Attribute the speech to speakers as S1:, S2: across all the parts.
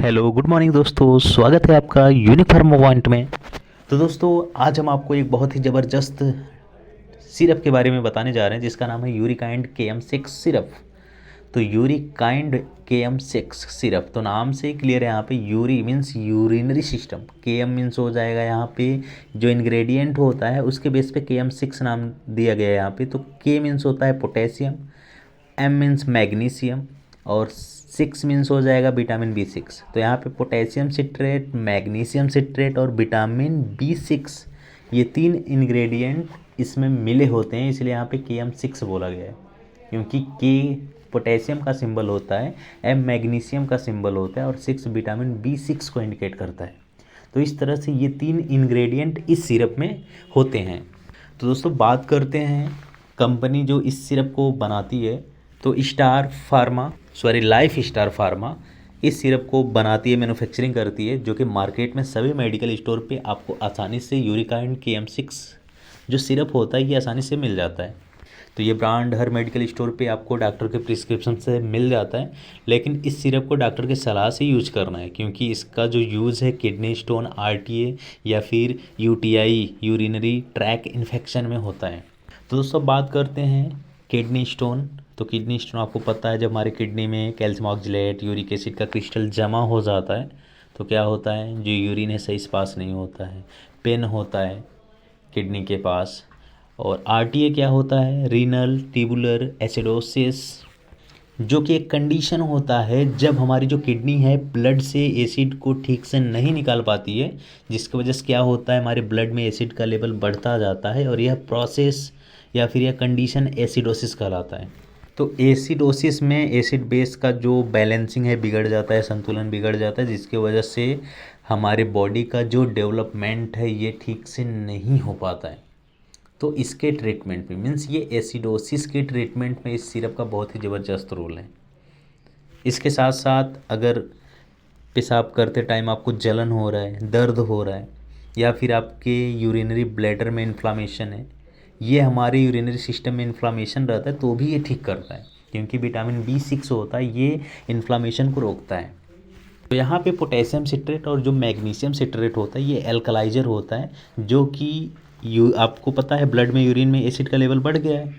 S1: Hello good morning दोस्तों, स्वागत है आपका यूनिक फार्मा पॉइंट में। तो दोस्तों आज हम आपको एक बहुत ही ज़बरदस्त सिरप के बारे में बताने जा रहे हैं जिसका नाम है यूरिकाइंड KM6 सिरप। तो यूरिकाइंड KM6 सिरप तो नाम से ही क्लियर है। यहाँ पे Yuri means urinary system, KM means हो जाएगा यहाँ पे जो इंग्रेडिएंट होता है उसके बेस पे KM6 नाम दिया गया है यहाँ पे। तो K मीन्स होता है पोटेशियम, M मीन्स मैग्नीशियम और 6 मीन्स हो जाएगा विटामिन B6। तो यहाँ पे पोटेशियम सिट्रेट, मैग्नीशियम सिट्रेट और विटामिन B6 ये तीन इंग्रेडिएंट इसमें मिले होते हैं, इसलिए यहाँ पे KM6 बोला गया है। क्योंकि K पोटेशियम का सिंबल होता है, M मैग्नीशियम का सिंबल होता है और 6 विटामिन B6 को इंडिकेट करता है। तो इस तरह से ये तीन इंग्रेडिएंट इस सिरप में होते हैं। तो दोस्तों बात करते हैं कंपनी जो इस सिरप को बनाती है, तो लाइफ स्टार फार्मा इस सिरप को बनाती है, मैन्युफैक्चरिंग करती है, जो कि मार्केट में सभी मेडिकल स्टोर पे आपको आसानी से यूरिकाइंड KM6 जो सिरप होता है ये आसानी से मिल जाता है। तो ये ब्रांड हर मेडिकल स्टोर पे आपको डॉक्टर के प्रिस्क्रिप्शन से मिल जाता है, लेकिन इस सिरप को डॉक्टर के सलाह से यूज करना है क्योंकि इसका जो यूज़ है किडनी स्टोन, RTA या फिर UTI यूरिनरी ट्रैक इन्फेक्शन में होता है। तो दोस्तों बात करते हैं किडनी स्टोन। तो किडनी स्टोन आपको पता है, जब हमारी किडनी में कैल्शियम ऑक्सलेट, यूरिक एसिड का क्रिस्टल जमा हो जाता है तो क्या होता है, जो यूरिन है सही से पास नहीं होता है, पेन होता है किडनी के पास। और RTA क्या होता है, रीनल ट्यूबुलर एसिडोसिस, जो कि एक कंडीशन होता है जब हमारी जो किडनी है ब्लड से एसिड को ठीक से नहीं निकाल पाती है, जिसकी वजह से क्या होता है हमारे ब्लड में एसिड का लेवल बढ़ता जाता है और यह प्रोसेस या फिर यह कंडीशन एसिडोसिस कहलाता है। तो एसिडोसिस में एसिड बेस का जो बैलेंसिंग है बिगड़ जाता है, संतुलन बिगड़ जाता है, जिसकी वजह से हमारे बॉडी का जो डेवलपमेंट है ये ठीक से नहीं हो पाता है। तो इसके ट्रीटमेंट में मीन्स ये एसिडोसिस के ट्रीटमेंट में इस सिरप का बहुत ही ज़बरदस्त रोल है। इसके साथ साथ अगर पेशाब करते टाइम आपको जलन हो रहा है, दर्द हो रहा है या फिर आपके यूरिनरी ब्लैडर में इन्फ्लामेशन है, ये हमारे यूरिनरी सिस्टम में इन्फ्लामेशन रहता है तो भी ये ठीक करता है क्योंकि विटामिन B6 होता है ये इन्फ्लामेशन को रोकता है। तो यहाँ पे पोटेशियम सिट्रेट और जो मैग्नीशियम सिट्रेट होता है ये एल्कलाइजर होता है, जो कि आपको पता है ब्लड में यूरिन में एसिड का लेवल बढ़ गया है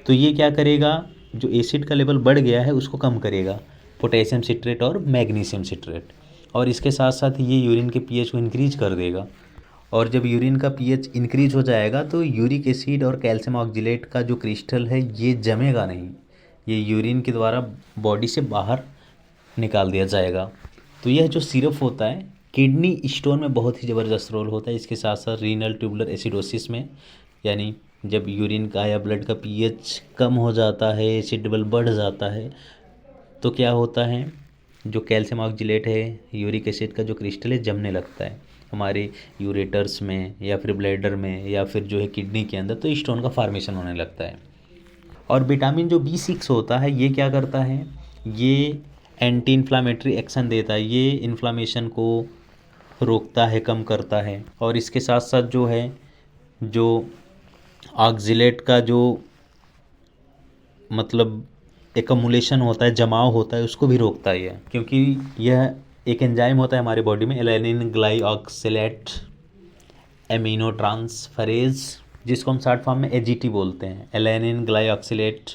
S1: तो ये क्या करेगा, जो एसिड का लेवल बढ़ गया है उसको कम करेगा, पोटेशियम सिट्रेट और मैग्नीशियम सिट्रेट। और इसके साथ साथ ये यूरिन के pH को इंक्रीज कर देगा और जब यूरिन का pH इंक्रीज हो जाएगा तो यूरिक एसिड और कैल्शियम ऑक्जिलेट का जो क्रिस्टल है ये जमेगा नहीं, ये यूरिन के द्वारा बॉडी से बाहर निकाल दिया जाएगा। तो यह जो सिरप होता है किडनी स्टोन में बहुत ही ज़बरदस्त रोल होता है। इसके साथ साथ रीनल ट्यूबुलर एसिडोसिस में, यानी जब यूरिन का या ब्लड का pH कम हो जाता है, एसिड लेवल बढ़ जाता है, तो क्या होता है जो कैल्शियम ऑक्जिलेट है, यूरिक एसिड का जो क्रिस्टल है जमने लगता है हमारे यूरेटर्स में या फिर ब्लैडर में या फिर जो है किडनी के अंदर, तो स्टोन का फॉर्मेशन होने लगता है। और विटामिन जो B6 होता है ये क्या करता है, ये एंटी इन्फ्लामेटरी एक्शन देता है, ये इन्फ्लामेशन को रोकता है, कम करता है। और इसके साथ साथ जो है जो ऑक्जिलेट का जो मतलब एकमुलेशन होता है, जमाव होता है, उसको भी रोकता है क्योंकि यह एक एंजाइम होता है हमारे बॉडी में, एलेनिन ग्लाइऑक्सिलेट एमिनो ट्रांसफरेज, जिसको हम शॉर्ट फॉर्म में AGT बोलते हैं। एलेनिन ग्लाइऑक्सिलेट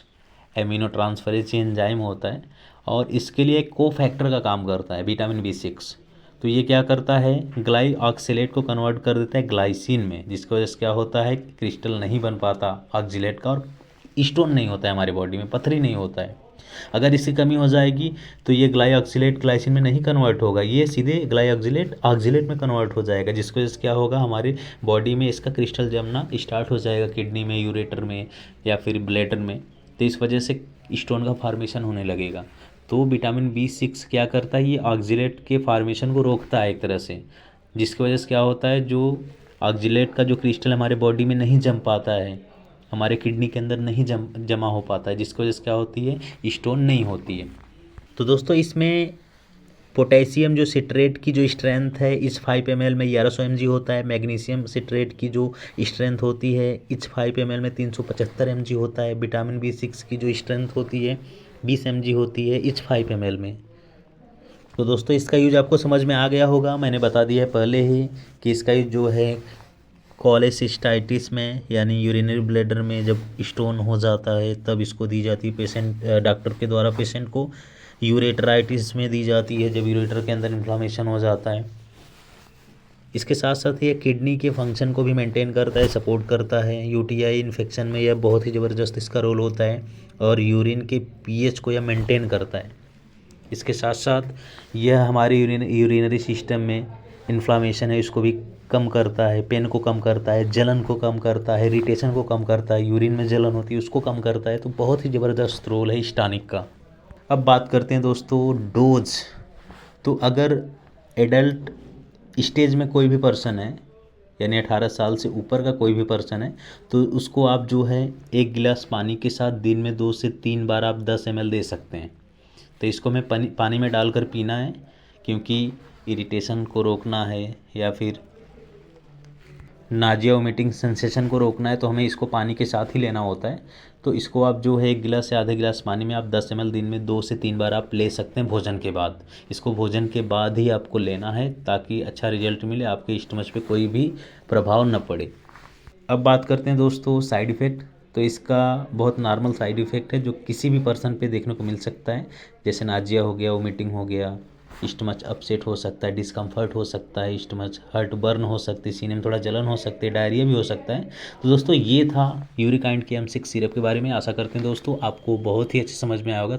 S1: एमिनो ट्रांसफरेज ये एंजाइम होता है और इसके लिए एक को फैक्टर का काम करता है विटामिन B6। तो ये क्या करता है, ग्लाइऑक्सिलेट को कन्वर्ट कर देता है ग्लाइसिन में, जिसकी वजह से क्या होता है क्रिस्टल नहीं बन पाता ऑक्जिलेट का और स्टोन नहीं होता है हमारे बॉडी में, पथरी नहीं होता है। अगर इसकी कमी हो जाएगी तो ये ग्लाइऑक्सिलेट ग्लाइसिन में नहीं कन्वर्ट होगा, ये सीधे ग्लाइऑक्सिलेट ऑक्जिलेट में कन्वर्ट हो जाएगा, जिसकी वजह से क्या होगा हमारे बॉडी में इसका क्रिस्टल जमना स्टार्ट हो जाएगा, किडनी में, यूरेटर में या फिर ब्लैडर में। तो इस वजह से स्टोन का फॉर्मेशन होने लगेगा। तो विटामिन B6 क्या करता है, ये ऑक्जिलेट के फॉर्मेशन को रोकता है एक तरह से, जिसकी वजह से क्या होता है जो ऑक्जिलेट का जो क्रिस्टल हमारे बॉडी में नहीं जम पाता है, हमारे किडनी के अंदर नहीं जमा हो पाता है, जिसकी वजह से क्या होती है स्टोन नहीं होती है। तो दोस्तों इसमें पोटेशियम जो सिट्रेट की जो स्ट्रेंथ है इस 5 ml में 1100 mg होता है। मैग्नीशियम सिट्रेट की जो स्ट्रेंथ होती है इस 5 ml में 375 mg होता है। विटामिन B6 की जो स्ट्रेंथ होती है 20 mg होती है इस 5 ml में। तो दोस्तों इसका यूज आपको समझ में आ गया होगा, मैंने बता दिया है पहले ही कि इसका यूज जो है कोलेसिस्टाइटिस में यानी यूरिनरी ब्लैडर में जब स्टोन हो जाता है तब इसको दी जाती है पेशेंट डॉक्टर के द्वारा पेशेंट को। यूरेटराइटिस में दी जाती है जब यूरेटर के अंदर इन्फ्लामेशन हो जाता है। इसके साथ साथ ये किडनी के फंक्शन को भी मेंटेन करता है, सपोर्ट करता है। यूटीआई इन्फेक्शन में यह बहुत ही ज़बरदस्त इसका रोल होता है और यूरिन के पीएच को यह मेंटेन करता है। इसके साथ साथ यह हमारे यूरिनरी सिस्टम में इन्फ्लामेशन है इसको भी कम करता है, पेन को कम करता है, जलन को कम करता है, इरिटेशन को कम करता है, यूरिन में जलन होती है उसको कम करता है। तो बहुत ही ज़बरदस्त रोल है इस टॉनिक का। अब बात करते हैं दोस्तों डोज। तो अगर एडल्ट स्टेज में कोई भी पर्सन है यानी 18 साल से ऊपर का कोई भी पर्सन है तो उसको आप जो है 1 गिलास पानी के साथ दिन में 2 से 3 बार आप 10 ml दे सकते हैं। तो इसको हमें पानी में डालकर पीना है क्योंकि इरिटेशन को रोकना है या फिर नाजिया वोमिटिंग सेंसेशन को रोकना है तो हमें इसको पानी के साथ ही लेना होता है। तो इसको आप जो है 1 गिलास से आधे गिलास पानी में आप 10 ml दिन में 2 से 3 बार आप ले सकते हैं भोजन के बाद। इसको भोजन के बाद ही आपको लेना है ताकि अच्छा रिजल्ट मिले, आपके स्टमच पे कोई भी प्रभाव न पड़े। अब बात करते हैं दोस्तों साइड इफ़ेक्ट। तो इसका बहुत नॉर्मल साइड इफ़ेक्ट है जो किसी भी पर्सन पे देखने को मिल सकता है, जैसे नाजिया हो गया, वोमिटिंग हो गया, स्टमच अपसेट हो सकता है, डिस्कम्फर्ट हो सकता है, स्टमच हर्ट बर्न हो सकती है, सीने में थोड़ा जलन हो सकती है, डायरिया भी हो सकता है। तो दोस्तों ये था यूरिकाइंड KM6 सिरप के बारे में। आशा करते हैं दोस्तों आपको बहुत ही अच्छे समझ में आया होगा।